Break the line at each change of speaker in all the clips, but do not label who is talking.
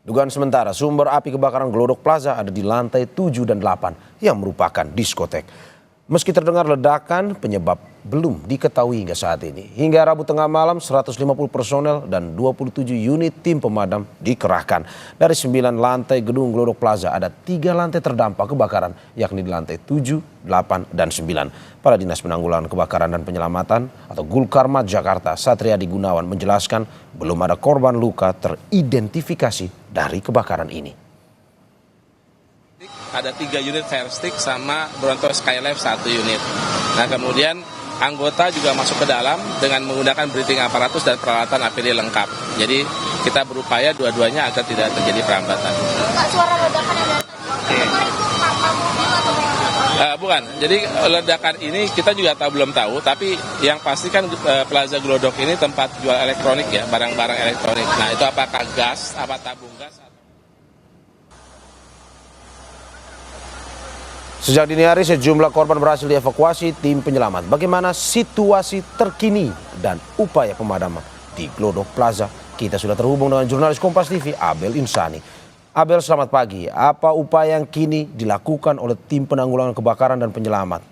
Dugaan sementara sumber api kebakaran Glodok Plaza ada di lantai 7 dan 8 yang merupakan diskotek. Meski terdengar ledakan, penyebab belum diketahui hingga saat ini. Hingga Rabu tengah malam, 150 personel dan 27 unit tim pemadam dikerahkan. Dari 9 lantai gedung Glodok Plaza, ada 3 lantai terdampak kebakaran, yakni di lantai 7, 8, dan 9. Kepala Dinas Penanggulangan Kebakaran dan Penyelamatan atau Gulkarmat Jakarta, Satriadi Gunawan menjelaskan belum ada korban luka teridentifikasi dari kebakaran ini.
Ada 3 unit fire stick sama Bronto Skylife 1 unit. Nah kemudian anggota juga masuk ke dalam dengan menggunakan breathing apparatus dan peralatan APD lengkap. Jadi kita berupaya dua-duanya agar tidak terjadi perambatan.
Pak, suara ledakan yang datang,
bukan, jadi ledakan ini kita juga belum tahu, tapi yang pasti kan Plaza Glodok ini tempat jual elektronik ya, barang-barang elektronik. Nah itu apakah gas, apa tabung gas?
Sejak dini hari sejumlah korban berhasil dievakuasi tim penyelamat. Bagaimana situasi terkini dan upaya pemadaman di Glodok Plaza? Kita sudah terhubung dengan jurnalis Kompas TV Abel Insani. Abel, selamat pagi. Apa upaya yang kini dilakukan oleh tim penanggulangan kebakaran dan penyelamat?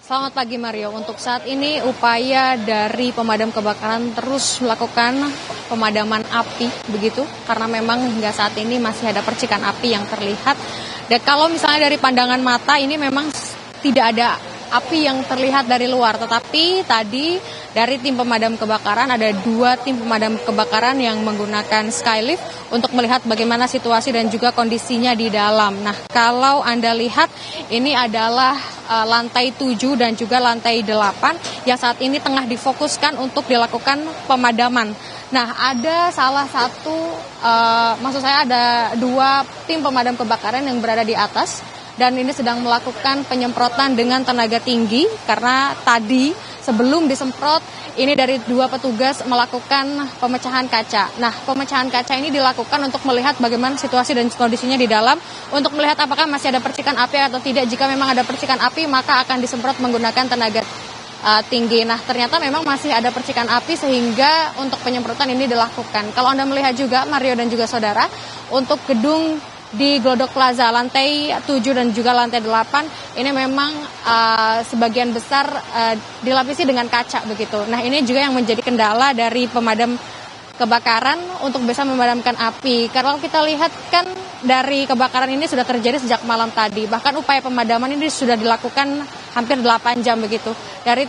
Selamat pagi Mario, untuk saat ini upaya dari pemadam kebakaran terus melakukan pemadaman api begitu, karena memang hingga saat ini masih ada percikan api yang terlihat. Dan kalau misalnya dari pandangan mata ini memang tidak ada api yang terlihat dari luar, tetapi tadi dari tim pemadam kebakaran ada 2 tim pemadam kebakaran yang menggunakan skylift untuk melihat bagaimana situasi dan juga kondisinya di dalam. Nah, kalau Anda lihat ini adalah lantai 7 dan juga lantai 8 yang saat ini tengah difokuskan untuk dilakukan pemadaman. Nah, ada salah satu, maksud saya ada 2 tim pemadam kebakaran yang berada di atas dan ini sedang melakukan penyemprotan dengan tenaga tinggi karena tadi sebelum disemprot ini dari 2 petugas melakukan pemecahan kaca. Nah, pemecahan kaca ini dilakukan untuk melihat bagaimana situasi dan kondisinya di dalam, untuk melihat apakah masih ada percikan api atau tidak. Jika memang ada percikan api, maka akan disemprot menggunakan tenaga tinggi. Nah, ternyata memang masih ada percikan api sehingga untuk penyemprotan ini dilakukan. Kalau Anda melihat juga, Mario dan juga saudara, untuk gedung di Glodok Plaza lantai 7 dan juga lantai 8 ini memang sebagian besar dilapisi dengan kaca begitu. Nah, ini juga yang menjadi kendala dari pemadam kebakaran untuk bisa memadamkan api. Kalau kita lihat kan dari kebakaran ini sudah terjadi sejak malam tadi. Bahkan upaya pemadaman ini sudah dilakukan hampir 8 jam begitu. Dari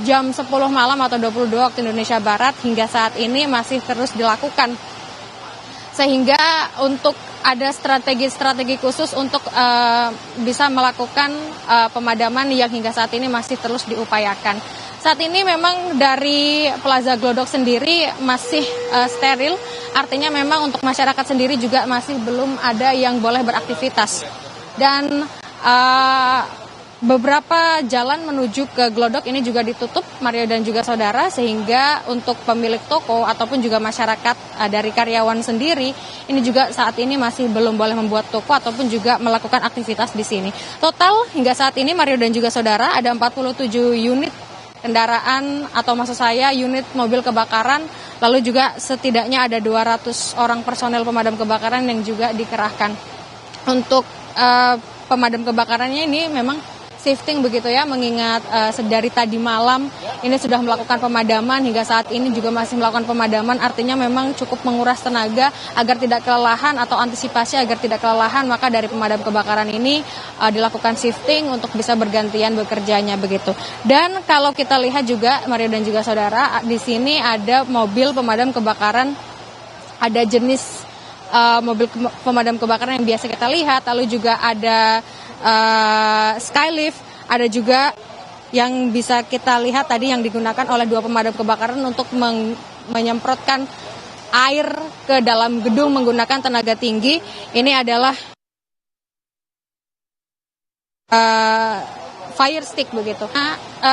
jam 10 malam atau 22 waktu Indonesia Barat hingga saat ini masih terus dilakukan. Sehingga untuk ada strategi khusus untuk bisa melakukan pemadaman yang hingga saat ini masih terus diupayakan. Saat ini memang dari Plaza Glodok sendiri masih steril, artinya memang untuk masyarakat sendiri juga masih belum ada yang boleh beraktivitas. Dan beberapa jalan menuju ke Glodok ini juga ditutup, Mario dan juga saudara, sehingga untuk pemilik toko ataupun juga masyarakat dari karyawan sendiri ini juga saat ini masih belum boleh membuat toko ataupun juga melakukan aktivitas di sini. Total hingga saat ini Mario dan juga saudara ada 47 unit kendaraan atau maksud saya unit mobil kebakaran, lalu juga setidaknya ada 200 orang personel pemadam kebakaran yang juga dikerahkan. Untuk pemadam kebakarannya ini memang shifting begitu ya, mengingat dari tadi malam ini sudah melakukan pemadaman, hingga saat ini juga masih melakukan pemadaman, artinya memang cukup menguras tenaga agar tidak kelelahan atau antisipasi agar tidak kelelahan, maka dari pemadam kebakaran ini dilakukan shifting untuk bisa bergantian bekerjanya begitu. Dan kalau kita lihat juga Mario dan juga saudara, di sini ada mobil pemadam kebakaran, ada jenis mobil pemadam kebakaran yang biasa kita lihat, lalu juga ada skylift, ada juga yang bisa kita lihat tadi yang digunakan oleh 2 pemadam kebakaran untuk menyemprotkan air ke dalam gedung menggunakan tenaga tinggi. Ini adalah fire stick begitu.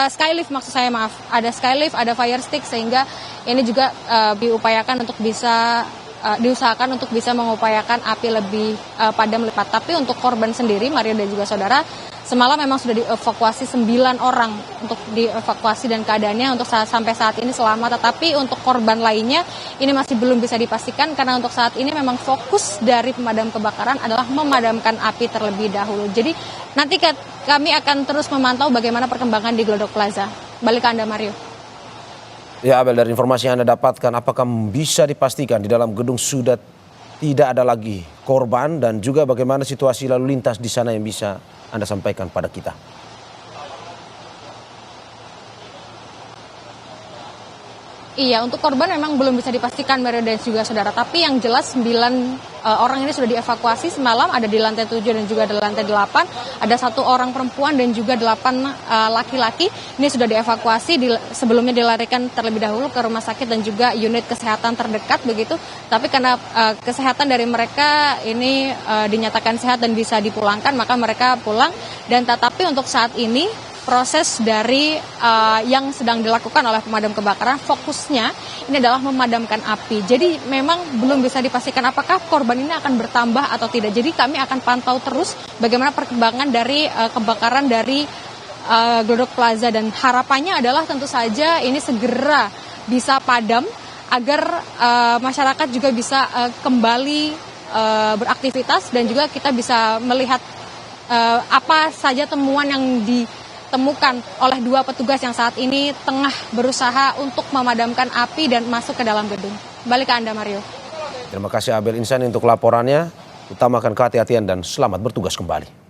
Skylift maksud saya, maaf. Ada skylift, ada fire stick, sehingga ini juga diupayakan untuk bisa diusahakan untuk bisa mengupayakan api lebih padam lipat. Tapi untuk korban sendiri, Mario dan juga saudara, semalam memang sudah dievakuasi 9 orang untuk dievakuasi dan keadaannya untuk sampai saat ini selamat. Tetapi untuk korban lainnya ini masih belum bisa dipastikan karena untuk saat ini memang fokus dari pemadam kebakaran adalah memadamkan api terlebih dahulu. Jadi nanti kami akan terus memantau bagaimana perkembangan di Glodok Plaza. Balik ke Anda, Mario.
Ya Abel, dari informasi yang Anda dapatkan, apakah bisa dipastikan di dalam gedung sudah tidak ada lagi korban dan juga bagaimana situasi lalu lintas di sana yang bisa Anda sampaikan pada kita?
Iya, untuk korban memang belum bisa dipastikan, Mario dan juga saudara. Tapi yang jelas 9 orang ini sudah dievakuasi semalam, ada di lantai 7 dan juga di lantai 8. Ada 1 orang perempuan dan juga 8 laki-laki. Ini sudah dievakuasi, sebelumnya dilarikan terlebih dahulu ke rumah sakit dan juga unit kesehatan terdekat begitu. Tapi karena kesehatan dari mereka ini dinyatakan sehat dan bisa dipulangkan, maka mereka pulang. Dan tetapi untuk saat ini proses dari yang sedang dilakukan oleh pemadam kebakaran fokusnya ini adalah memadamkan api. Jadi memang belum bisa dipastikan apakah korban ini akan bertambah atau tidak. Jadi kami akan pantau terus bagaimana perkembangan dari kebakaran dari Glodok Plaza dan harapannya adalah tentu saja ini segera bisa padam agar masyarakat juga bisa kembali beraktivitas dan juga kita bisa melihat apa saja temuan yang ditemukan oleh 2 petugas yang saat ini tengah berusaha untuk memadamkan api dan masuk ke dalam gedung. Balik ke Anda, Mario.
Terima kasih Abel Insani untuk laporannya. Utamakan kehati-hatian dan selamat bertugas kembali.